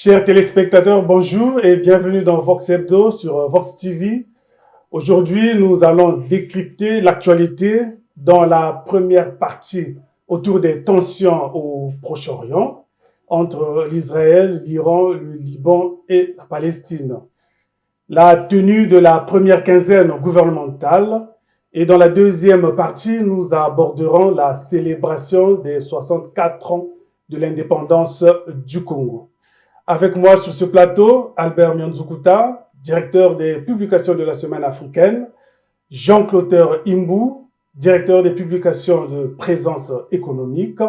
Chers téléspectateurs, bonjour et bienvenue dans Vox Hebdo sur Vox TV. Aujourd'hui, nous allons décrypter l'actualité dans la première partie autour des tensions au Proche-Orient entre l'Israël, l'Iran, le Liban et la Palestine. La tenue de la première quinzaine gouvernementale et dans la deuxième partie, nous aborderons la célébration des 64 ans de l'indépendance du Congo. Avec moi sur ce plateau, Albert Mianzukuta, directeur des publications de la Semaine africaine, Jean-Claude Imbou, directeur des publications de Présence économique,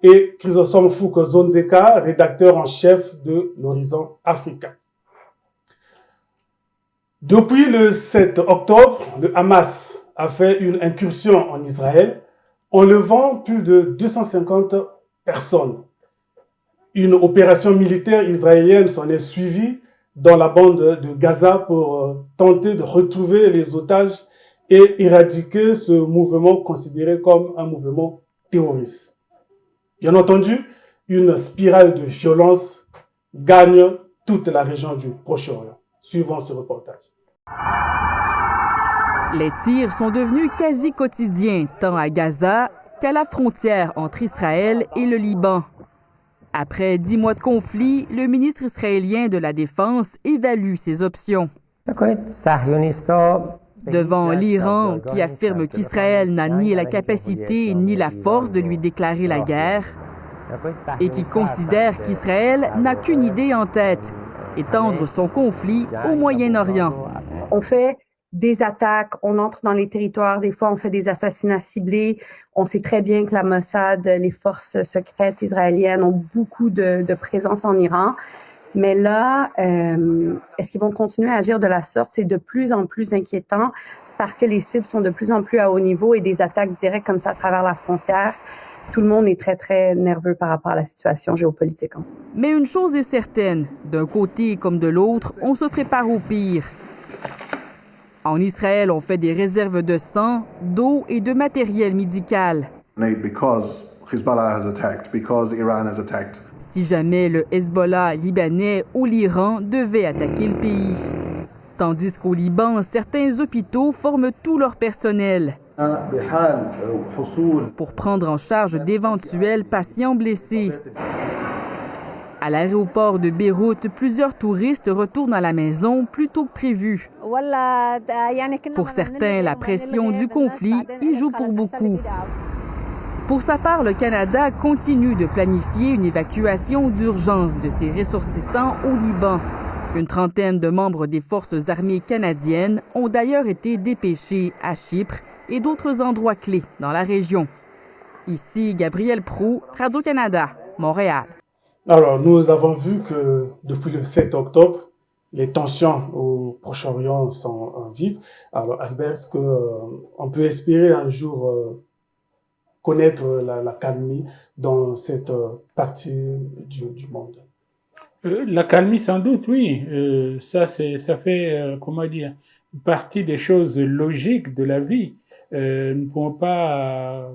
et Chrysostome Fouque Zonzeka, rédacteur en chef de l'Horizon africain. Depuis le 7 octobre, le Hamas a fait une incursion en Israël, enlevant plus de 250 personnes. Une opération militaire israélienne s'en est suivie dans la bande de Gaza pour tenter de retrouver les otages et éradiquer ce mouvement considéré comme un mouvement terroriste. Bien entendu, une spirale de violence gagne toute la région du Proche-Orient. Suivons ce reportage. Les tirs sont devenus quasi quotidiens, tant à Gaza qu'à la frontière entre Israël et le Liban. Après 10 mois de conflit, le ministre israélien de la Défense évalue ses options. Devant l'Iran, qui affirme qu'Israël n'a ni la capacité ni la force de lui déclarer la guerre, et qui considère qu'Israël n'a qu'une idée en tête, étendre son conflit au Moyen-Orient. On fait des attaques, on entre dans les territoires, des fois on fait des assassinats ciblés. On sait très bien que la Mossad, les forces secrètes israéliennes ont beaucoup de présence en Iran. Mais là, est-ce qu'ils vont continuer à agir de la sorte? C'est de plus en plus inquiétant parce que les cibles sont de plus en plus à haut niveau et des attaques directes comme ça à travers la frontière. Tout le monde est très, très nerveux par rapport à la situation géopolitique. Mais une chose est certaine, d'un côté comme de l'autre, on se prépare au pire. En Israël, on fait des réserves de sang, d'eau et de matériel médical. Si jamais le Hezbollah libanais ou l'Iran devait attaquer le pays. Tandis qu'au Liban, certains hôpitaux forment tout leur personnel pour prendre en charge d'éventuels patients blessés. À l'aéroport de Beyrouth, plusieurs touristes retournent à la maison plus tôt que prévu. Pour certains, la pression du conflit y joue pour beaucoup. Pour sa part, le Canada continue de planifier une évacuation d'urgence de ses ressortissants au Liban. Une trentaine de membres des forces armées canadiennes ont d'ailleurs été dépêchés à Chypre et d'autres endroits clés dans la région. Ici, Gabriel Proulx, Radio-Canada, Montréal. Alors, nous avons vu que depuis le 7 octobre, les tensions au Proche-Orient sont vives. Alors, Albert, est-ce qu'on peut espérer un jour connaître la calmie dans cette partie du monde? La calmie, sans doute, oui. Ça fait, partie des choses logiques de la vie. Nous ne pouvons pas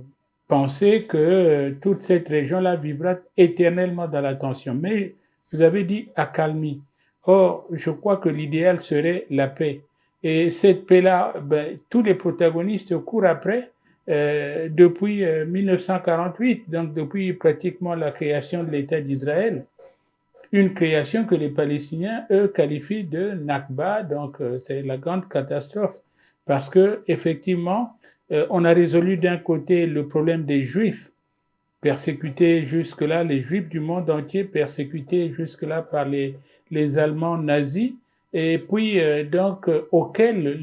penser que toute cette région-là vivra éternellement dans la tension. Mais vous avez dit accalmie. Or, je crois que l'idéal serait la paix. Et cette paix-là, tous les protagonistes courent après depuis 1948, donc depuis pratiquement la création de l'État d'Israël. Une création que les Palestiniens, eux, qualifient de Nakba, donc c'est la grande catastrophe. Parce que effectivement, on a résolu d'un côté le problème des Juifs, persécutés jusque-là, les Juifs du monde entier persécutés jusque-là par les Allemands nazis, et puis auquel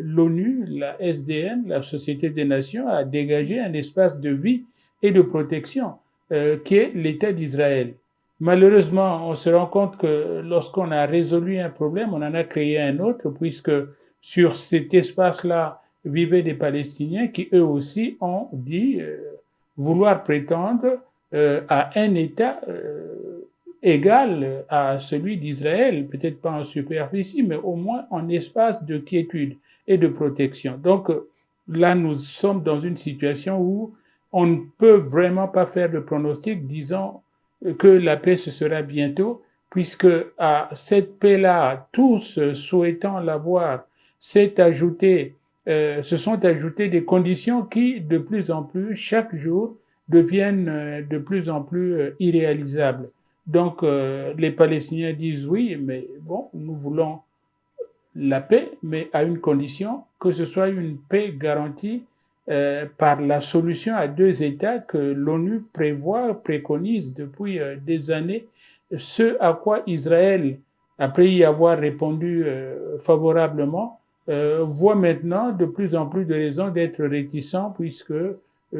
l'ONU, la SDN, la Société des Nations, a dégagé un espace de vie et de protection qui est l'État d'Israël. Malheureusement, on se rend compte que lorsqu'on a résolu un problème, on en a créé un autre, puisque sur cet espace-là vivaient des Palestiniens qui, eux aussi, ont dit vouloir prétendre à un État égal à celui d'Israël, peut-être pas en superficie, mais au moins en espace de quiétude et de protection. Donc là, nous sommes dans une situation où on ne peut vraiment pas faire de pronostic disant que la paix ce sera bientôt. puisque à cette paix-là, tous souhaitant l'avoir, se sont ajoutées des conditions qui, de plus en plus, chaque jour, deviennent de plus en plus irréalisables. Donc, les Palestiniens disent oui, mais bon, nous voulons la paix, mais à une condition, que ce soit une paix garantie par la solution à deux États que l'ONU préconise depuis des années, ce à quoi Israël, après y avoir répondu favorablement, voit maintenant de plus en plus de raisons d'être réticent, puisque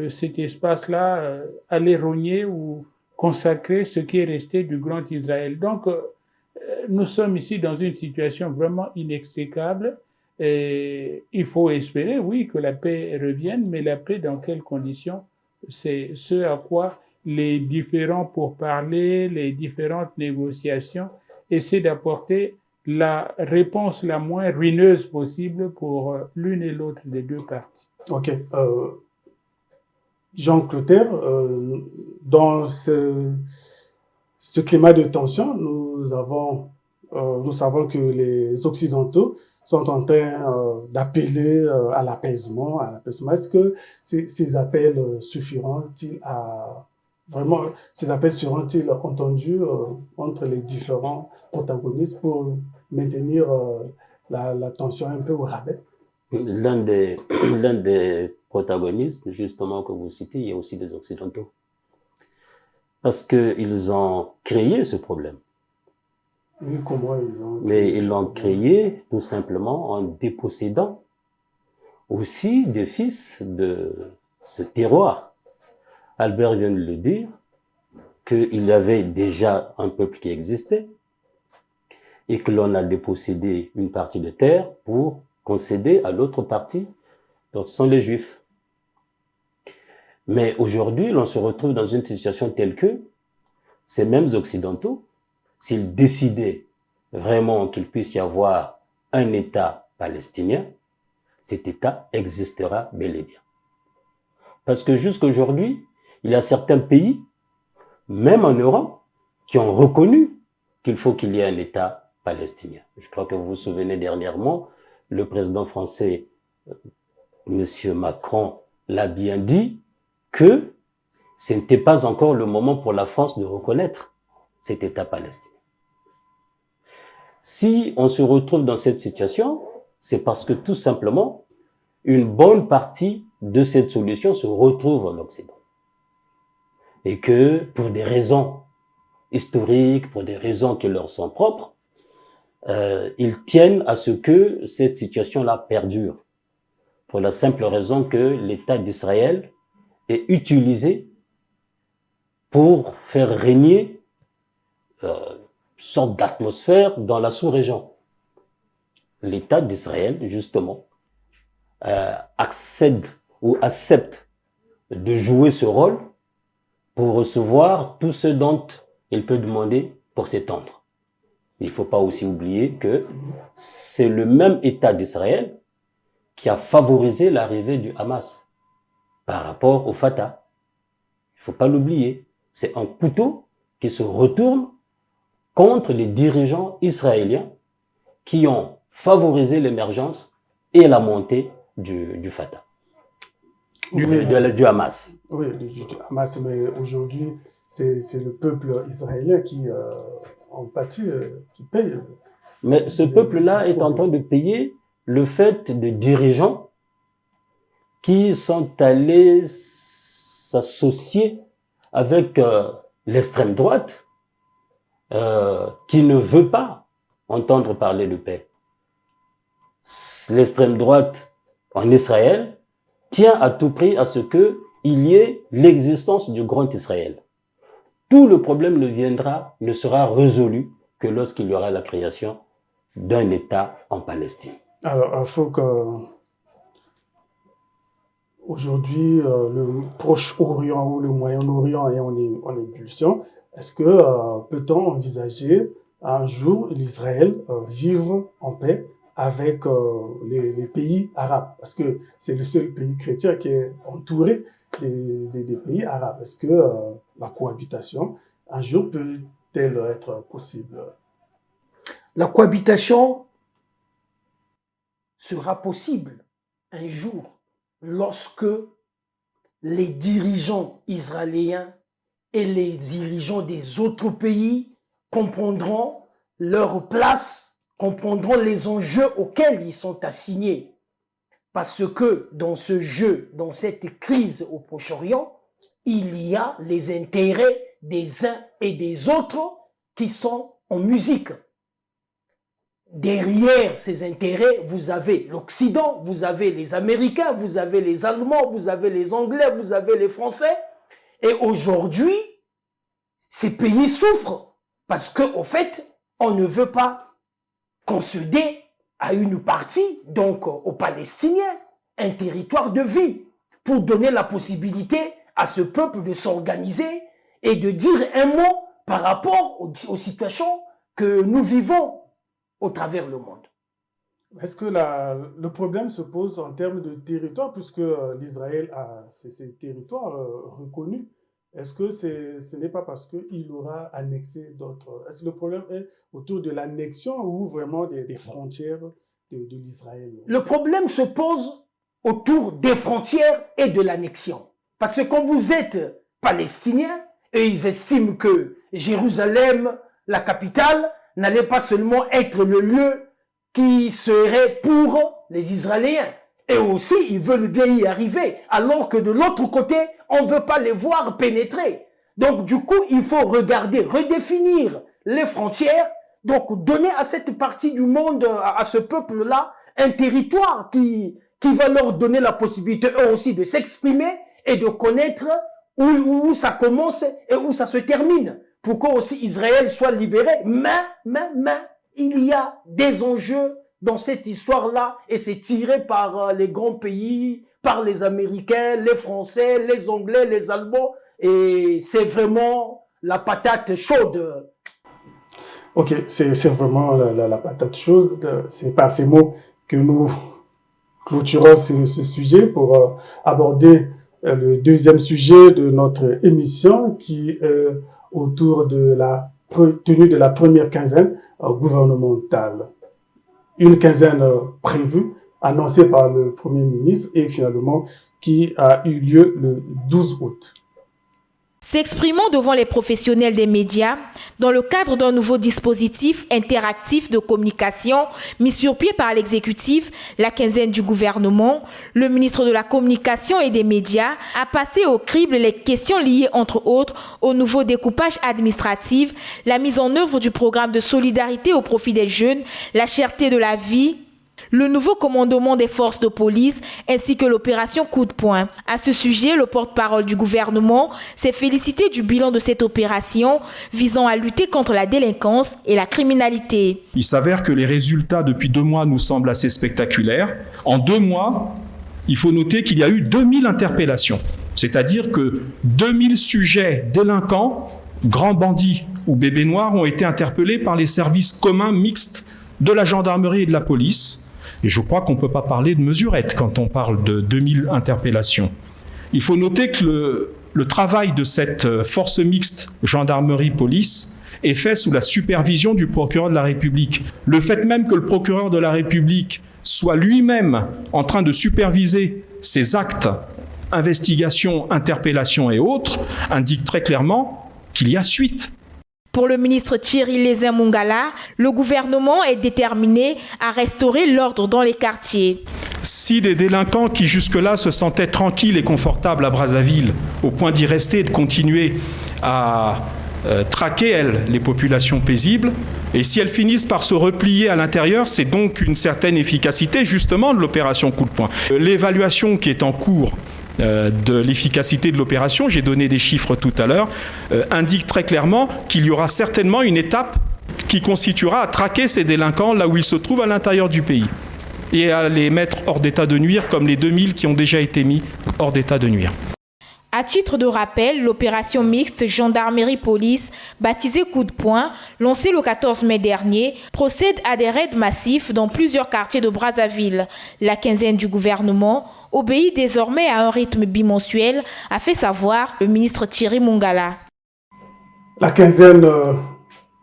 cet espace-là allait rogner ou consacrer ce qui est resté du grand Israël. Donc, nous sommes ici dans une situation vraiment inextricable et il faut espérer, oui, que la paix revienne, mais la paix dans quelles conditions? C'est ce à quoi les différents pourparlers, les différentes négociations essaient d'apporter la réponse la moins ruineuse possible pour l'une et l'autre des deux parties. Ok. Jean Clotaire, dans ce climat de tension, nous savons que les Occidentaux sont en train d'appeler à l'apaisement. Est-ce que ces appels suffiront-ils ces appels seront-ils entendus entre les différents protagonistes pour maintenir la tension un peu au rabais? L'un des protagonistes, justement, que vous citez, il y a aussi des Occidentaux. Parce qu'ils ont créé ce problème. Oui, comment ils ont créé? Mais ils l'ont créé tout simplement en dépossédant aussi des fils de ce terroir. Albert vient de le dire, qu'il y avait déjà un peuple qui existait et que l'on a dépossédé une partie de terre pour concéder à l'autre partie. Donc, ce sont les Juifs. Mais aujourd'hui, l'on se retrouve dans une situation telle que ces mêmes Occidentaux, s'ils décidaient vraiment qu'il puisse y avoir un État palestinien, cet État existera bel et bien. Parce que jusqu'à aujourd'hui, il y a certains pays, même en Europe, qui ont reconnu qu'il faut qu'il y ait un État palestinien. Je crois que vous vous souvenez dernièrement, le président français, Monsieur Macron, l'a bien dit, que ce n'était pas encore le moment pour la France de reconnaître cet État palestinien. Si on se retrouve dans cette situation, c'est parce que tout simplement, une bonne partie de cette solution se retrouve en Occident. Et que pour des raisons historiques, pour des raisons qui leur sont propres, ils tiennent à ce que cette situation-là perdure. Pour la simple raison que l'État d'Israël est utilisé pour faire régner une sorte d'atmosphère dans la sous-région. L'État d'Israël, justement, accède ou accepte de jouer ce rôle pour recevoir tout ce dont il peut demander pour s'étendre. Il ne faut pas aussi oublier que c'est le même État d'Israël qui a favorisé l'arrivée du Hamas par rapport au Fatah. Il ne faut pas l'oublier. C'est un couteau qui se retourne contre les dirigeants israéliens qui ont favorisé l'émergence et la montée du Fatah, du Hamas. Oui, du Hamas, mais aujourd'hui, c'est le peuple israélien qui en pâtit, qui paye. Mais ce peuple-là est en train de payer le fait de dirigeants qui sont allés s'associer avec l'extrême droite qui ne veut pas entendre parler de paix. L'extrême droite en Israël tient à tout prix à ce qu'il y ait l'existence du grand Israël. Tout le problème ne sera résolu que lorsqu'il y aura la création d'un État en Palestine. Alors, il faut que aujourd'hui le Proche-Orient ou le Moyen-Orient est en ébullition. Est-ce que peut-on envisager un jour l'Israël vivre en paix avec les pays arabes? Parce que c'est le seul pays chrétien qui est entouré des pays arabes. Est-ce que la cohabitation un jour peut-elle être possible? La cohabitation sera possible un jour lorsque les dirigeants israéliens et les dirigeants des autres pays comprendront leur place, comprendront les enjeux auxquels ils sont assignés. Parce que dans ce jeu, dans cette crise au Proche-Orient, il y a les intérêts des uns et des autres qui sont en musique. Derrière ces intérêts, vous avez l'Occident, vous avez les Américains, vous avez les Allemands, vous avez les Anglais, vous avez les Français. Et aujourd'hui, ces pays souffrent parce qu'au fait, on ne veut pas concéder à une partie, donc aux Palestiniens, un territoire de vie pour donner la possibilité à ce peuple de s'organiser et de dire un mot par rapport aux situations que nous vivons au travers le monde. Est-ce que le problème se pose en termes de territoire, puisque l'Israël a ces territoires reconnus? Est-ce que ce n'est pas parce qu'il aura annexé d'autres? Est-ce que le problème est autour de l'annexion ou vraiment des frontières de l'Israël? Le problème se pose autour des frontières et de l'annexion. Parce que quand vous êtes palestinien, et ils estiment que Jérusalem, la capitale, n'allait pas seulement être le lieu qui serait pour les Israéliens. Et aussi, ils veulent bien y arriver, alors que de l'autre côté, on ne veut pas les voir pénétrer. Donc, du coup, il faut regarder, redéfinir les frontières, donc donner à cette partie du monde, à ce peuple-là, un territoire qui va leur donner la possibilité, eux aussi, de s'exprimer et de connaître où ça commence et où ça se termine. Pour qu'aussi Israël soit libéré. Mais, il y a des enjeux dans cette histoire-là et c'est tiré par les grands pays, par les Américains, les Français, les Anglais, les Allemands. Et c'est vraiment la patate chaude. Ok, c'est vraiment la patate chaude. C'est par ces mots que nous clôturons ce sujet pour aborder le deuxième sujet de notre émission qui est autour de la tenue de la première quinzaine gouvernementale. Une quinzaine prévue, annoncée par le Premier ministre et finalement qui a eu lieu le 12 août. S'exprimant devant les professionnels des médias, dans le cadre d'un nouveau dispositif interactif de communication mis sur pied par l'exécutif, la quinzaine du gouvernement, le ministre de la Communication et des Médias a passé au crible les questions liées entre autres au nouveau découpage administratif, la mise en œuvre du programme de solidarité au profit des jeunes, la cherté de la vie, le nouveau commandement des forces de police ainsi que l'opération Coup de poing. À ce sujet, le porte-parole du gouvernement s'est félicité du bilan de cette opération visant à lutter contre la délinquance et la criminalité. Il s'avère que les résultats depuis 2 mois nous semblent assez spectaculaires. En 2 mois, il faut noter qu'il y a eu 2000 interpellations. C'est-à-dire que 2000 sujets délinquants, grands bandits ou bébés noirs ont été interpellés par les services communs mixtes de la gendarmerie et de la police. Et je crois qu'on ne peut pas parler de mesurette quand on parle de 2000 interpellations. Il faut noter que le travail de cette force mixte gendarmerie-police est fait sous la supervision du procureur de la République. Le fait même que le procureur de la République soit lui-même en train de superviser ces actes, investigations, interpellations et autres, indique très clairement qu'il y a suite. Pour le ministre Thierry Lézin-Mongala, le gouvernement est déterminé à restaurer l'ordre dans les quartiers. Si des délinquants qui jusque-là se sentaient tranquilles et confortables à Brazzaville, au point d'y rester et de continuer à traquer, les populations paisibles, et si elles finissent par se replier à l'intérieur, c'est donc une certaine efficacité justement de l'opération Coup de poing. L'évaluation qui est en cours de l'efficacité de l'opération, j'ai donné des chiffres tout à l'heure, indique très clairement qu'il y aura certainement une étape qui constituera à traquer ces délinquants là où ils se trouvent à l'intérieur du pays et à les mettre hors d'état de nuire comme les 2000 qui ont déjà été mis hors d'état de nuire. À titre de rappel, l'opération mixte gendarmerie-police, baptisée Coup de poing, lancée le 14 mai dernier, procède à des raids massifs dans plusieurs quartiers de Brazzaville. La quinzaine du gouvernement obéit désormais à un rythme bimensuel, a fait savoir le ministre Thierry Mongala. La quinzaine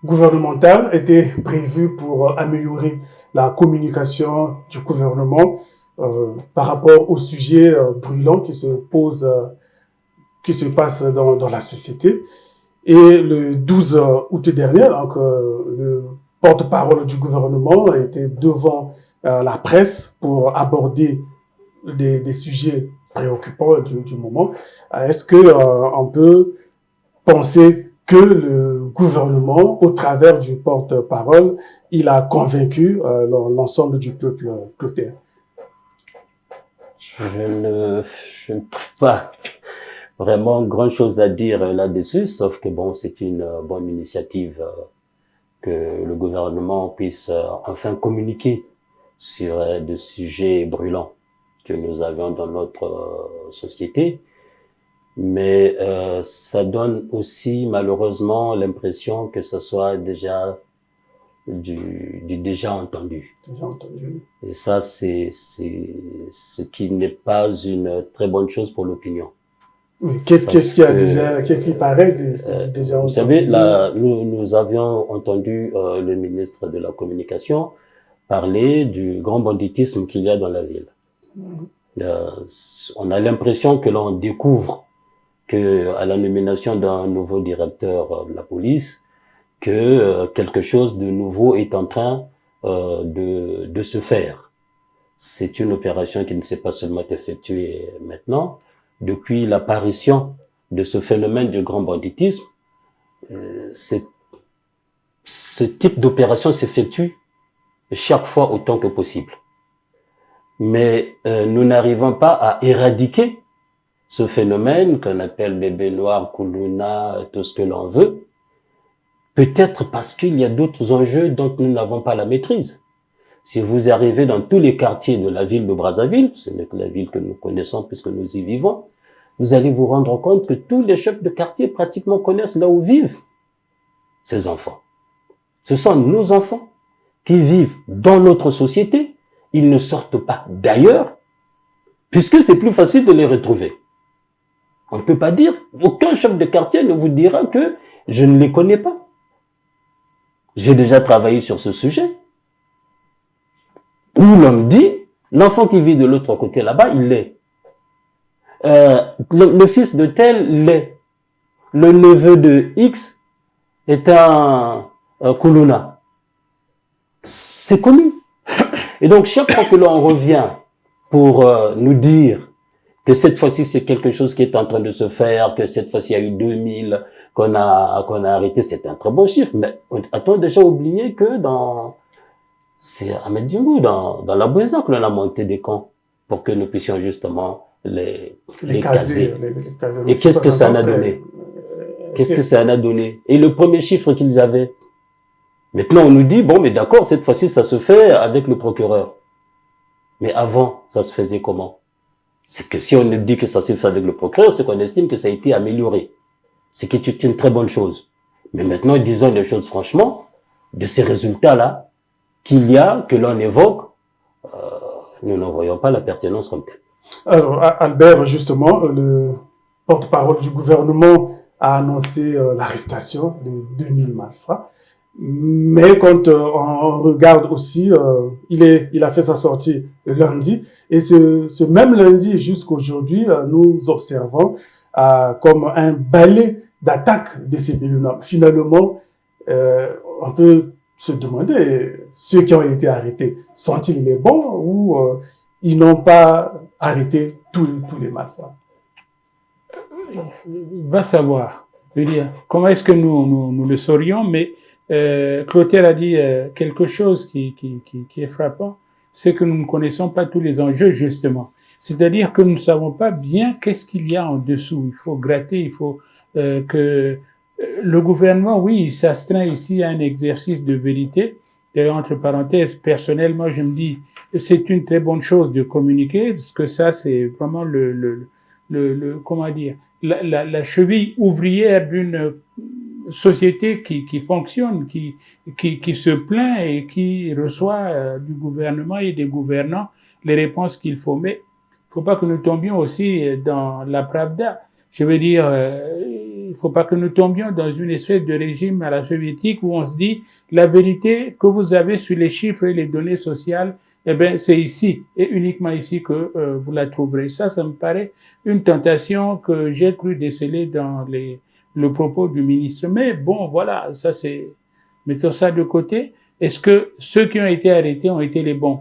gouvernementale était prévue pour améliorer la communication du gouvernement par rapport aux sujets brûlants qui se posent, qui se passent dans la société. Et le 12 août dernier, donc, le porte-parole du gouvernement était devant la presse pour aborder des sujets préoccupants du moment. Est-ce que on peut penser que le gouvernement, au travers du porte-parole, il a convaincu l'ensemble du peuple clotaire? Je ne trouve pas vraiment grand chose à dire là-dessus, sauf que bon, c'est une bonne initiative que le gouvernement puisse enfin communiquer sur des sujets brûlants que nous avions dans notre société. Mais ça donne aussi malheureusement l'impression que ce soit déjà du déjà entendu. Déjà entendu. Et ça, c'est ce qui n'est pas une très bonne chose pour l'opinion. Oui. Qu'est-ce qui paraît déjà entendu? Vous savez, là, nous avions entendu le ministre de la Communication parler du grand banditisme qu'il y a dans la ville. On a l'impression que l'on découvre que à la nomination d'un nouveau directeur de la police, que quelque chose de nouveau est en train de se faire. C'est une opération qui ne s'est pas seulement effectuée maintenant. Depuis l'apparition de ce phénomène du grand banditisme, ce type d'opération s'effectue chaque fois autant que possible. Mais nous n'arrivons pas à éradiquer ce phénomène qu'on appelle bébé noir, Koulouna, tout ce que l'on veut, peut-être parce qu'il y a d'autres enjeux dont nous n'avons pas la maîtrise. Si vous arrivez dans tous les quartiers de la ville de Brazzaville, ce n'est que la ville que nous connaissons puisque nous y vivons, vous allez vous rendre compte que tous les chefs de quartier pratiquement connaissent là où vivent ces enfants. Ce sont nos enfants qui vivent dans notre société, ils ne sortent pas d'ailleurs, puisque c'est plus facile de les retrouver. On ne peut pas dire, aucun chef de quartier ne vous dira que je ne les connais pas. J'ai déjà travaillé sur ce sujet. Où l'on me dit, l'enfant qui vit de l'autre côté là-bas, il l'est. Le fils de tel l'est. Le neveu de X est un Koulouna. C'est connu. Et donc, chaque fois que l'on revient pour nous dire que cette fois-ci, c'est quelque chose qui est en train de se faire, que cette fois-ci, il y a eu 2000 qu'on a arrêté, c'est un très bon chiffre. Mais a-t-on déjà oublié que c'est Ahmed Djingou, dans la Bouéza, que l'on a monté des camps pour que nous puissions justement les caser. Et qu'est-ce que ça en a donné? Qu'est-ce que ça en a donné? Et le premier chiffre qu'ils avaient. Maintenant, on nous dit, bon, mais d'accord, cette fois-ci, ça se fait avec le procureur. Mais avant, ça se faisait comment? C'est que si on dit que ça se fait avec le procureur, c'est qu'on estime que ça a été amélioré. C'est qui est une très bonne chose. Mais maintenant, disons les choses franchement, de ces résultats-là, que l'on évoque, nous n'en voyons pas la pertinence comme telle. Alors, Albert, justement, le porte-parole du gouvernement a annoncé l'arrestation de 2000 malfrats. Mais quand on regarde aussi, il a fait sa sortie le lundi, et ce même lundi jusqu'aujourd'hui, nous observons comme un balai d'attaques de ces bébés-noms. Finalement, on peut se demander, ceux qui ont été arrêtés, sont-ils les bons ou ils n'ont pas arrêté tous les malfrats? Va savoir. Je veux dire, comment est-ce que nous le saurions, mais Clotaire a dit quelque chose qui est frappant, c'est que nous ne connaissons pas tous les enjeux, justement. C'est-à-dire que nous ne savons pas bien qu'est-ce qu'il y a en dessous. Il faut gratter, il faut que le gouvernement, oui, il s'astreint ici à un exercice de vérité. D'ailleurs, entre parenthèses, personnellement, je me dis, c'est une très bonne chose de communiquer, parce que ça, c'est vraiment comment dire, la cheville ouvrière d'une société qui fonctionne, qui se plaint et qui reçoit du gouvernement et des gouvernants les réponses qu'il faut. Mais il ne faut pas que nous tombions aussi dans la pravda. Je veux dire, il faut pas que nous tombions dans une espèce de régime à la soviétique où on se dit la vérité que vous avez sur les chiffres et les données sociales, eh ben c'est ici et uniquement ici que vous la trouverez. Ça me paraît une tentation que j'ai cru déceler dans le propos du ministre. Mais bon, voilà, ça c'est, mettons ça de côté. Est-ce que ceux qui ont été arrêtés ont été les bons?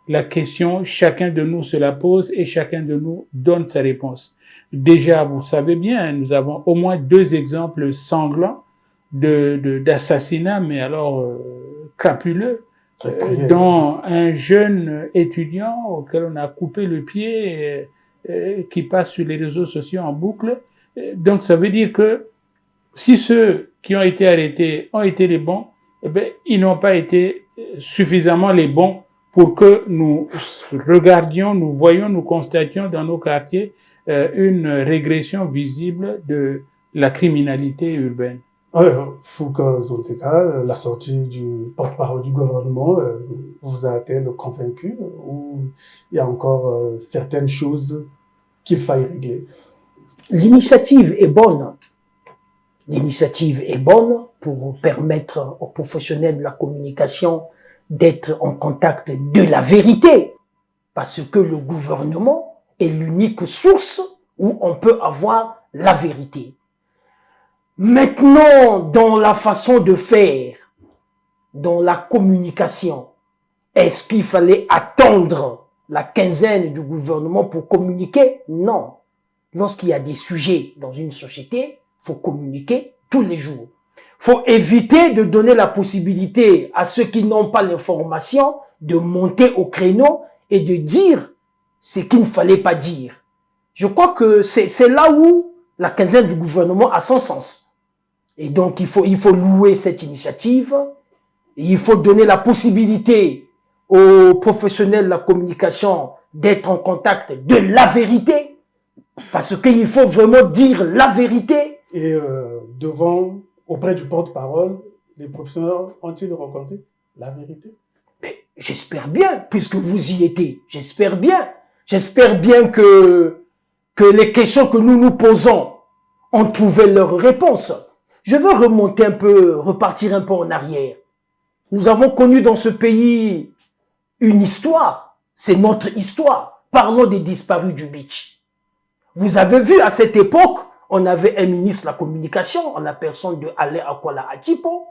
La question, chacun de nous se la pose et chacun de nous donne sa réponse. Déjà, vous savez bien, nous avons au moins 2 exemples sanglants d'assassinats, mais alors crapuleux, dont un jeune étudiant auquel on a coupé le pied, qui passe sur les réseaux sociaux en boucle. Donc, ça veut dire que si ceux qui ont été arrêtés ont été les bons, eh bien, ils n'ont pas été suffisamment les bons pour que nous regardions, nous voyions, nous constations dans nos quartiers une régression visible de la criminalité urbaine. Foucault Zonteka, la sortie du porte-parole du gouvernement vous a-t-elle convaincu ou il y a encore certaines choses qu'il faille régler? L'initiative est bonne. L'initiative est bonne pour permettre aux professionnels de la communication d'être en contact de la vérité. Parce que le gouvernement est l'unique source où on peut avoir la vérité. Maintenant, dans la façon de faire, dans la communication, est-ce qu'il fallait attendre la quinzaine du gouvernement pour communiquer? Non. Lorsqu'il y a des sujets dans une société, il faut communiquer tous les jours. Il faut éviter de donner la possibilité à ceux qui n'ont pas l'information de monter au créneau et de dire ce qu'il ne fallait pas dire. Je crois que c'est là où la quinzaine du gouvernement a son sens. Et donc, il faut louer cette initiative. Et il faut donner la possibilité aux professionnels de la communication d'être en contact de la vérité. Parce qu'il faut vraiment dire la vérité. Et auprès du porte-parole, les professionnels ont-ils rencontré la vérité? J'espère bien, puisque vous y étiez. J'espère bien. J'espère bien que les questions que nous nous posons ont trouvé leur réponse. Je veux remonter un peu, repartir un peu en arrière. Nous avons connu dans ce pays une histoire. C'est notre histoire. Parlons des disparus du beach. Vous avez vu, à cette époque, on avait un ministre de la communication, en la personne de Alain Akwala Achipo,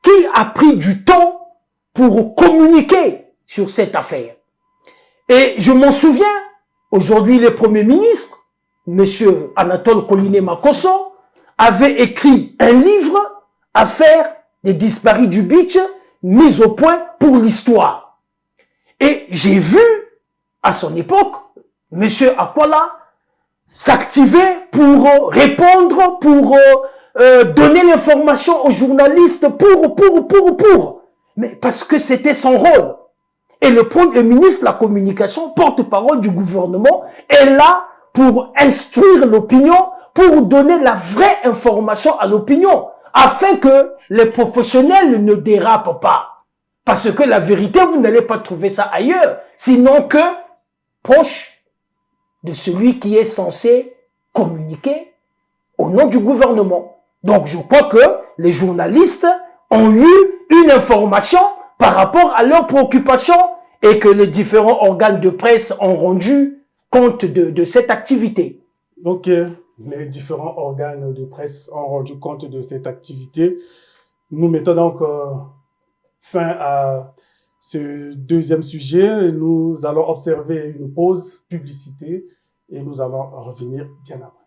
qui a pris du temps pour communiquer sur cette affaire. Et je m'en souviens, aujourd'hui, le Premier ministre, M. Anatole Koliné Makosso, avait écrit un livre, Affaire des disparus du beach, mise au point pour l'histoire. Et j'ai vu, à son époque, M. Akwala s'activer pour répondre, pour donner l'information aux journalistes, pour. Mais parce que c'était son rôle. Et le ministre de la Communication, porte-parole du gouvernement, est là pour instruire l'opinion, pour donner la vraie information à l'opinion, afin que les professionnels ne dérapent pas. Parce que la vérité, vous n'allez pas trouver ça ailleurs, sinon que proche de celui qui est censé communiquer au nom du gouvernement. Donc je crois que les journalistes ont eu une information par rapport à leurs préoccupations et que les différents organes de presse ont rendu compte de cette activité. Donc, les différents organes de presse ont rendu compte de cette activité. Nous mettons donc fin à ce deuxième sujet. Nous allons observer une pause publicité et nous allons revenir bien après.